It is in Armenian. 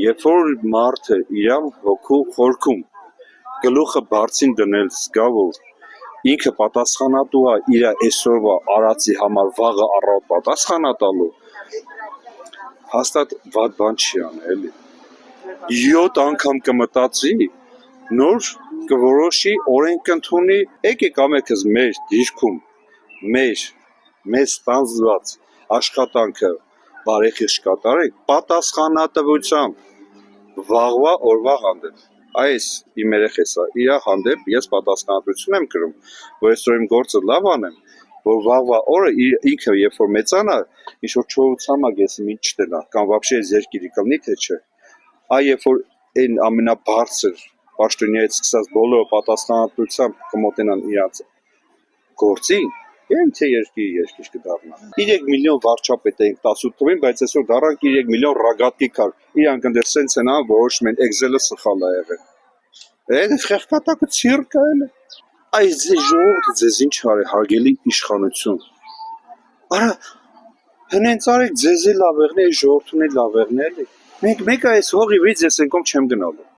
Երբ որ մարդը իր հոգու խորքում գլուխը բարձին դնել զգա, որ ինքը պատասխանատու է իր այսօրվա արածի համար վաղը առավոտ պատասխանա տալու, հաստատ վատ բան չի անել, էլի։ 7 անգամ կմտածի, նոր կորոշի, օրենք կընդունի, եկեք ամենքս մեր դիրքում, մեզ ստանձնված աշխատանքը բարեխիղճ կատարենք, պատասխանատվությամբ վաղվա օրվա հանդեպ։ Այս իմ երեխեսա, իր հանդեպ ես պատասխանատվություն եմ կրում, որ այսօր իմ գործը լավ անեմ, որ վաղվա օրը ինքը երբ որ մեծանա, ինչ-որ չորացամակ եսի ինչ չտենա, կամ վաբշե այս երկիրի կլնի, թե չէ։ Երբ որ այն ամենաբարձր պաշտոնյայից սկսած բոլորը պատասխանատվությամբ կմոտենան իրաց գործին, թե երկիր կդառնա։ 3 միլիոն վարչապետ էինք 18 թվին, բայց այսօր դառանք 3 միլիոն ռագատկի կար։ Իրանք ընդ սենց են անում, որոշում են Excel-ը սխալ է եղել։ Այդ խեղճատակը ցիրկ է էլի։ Այս ժողովուրդը ձեզ ինչ արի, հարգելի իշխանություն։ Արա հենց արեք ձեզ լավ եղնի, ժողովրդուն լավ եղնի էլի։ Մենք այս հողի վիճ ես ենկոմ չեմ գնալու։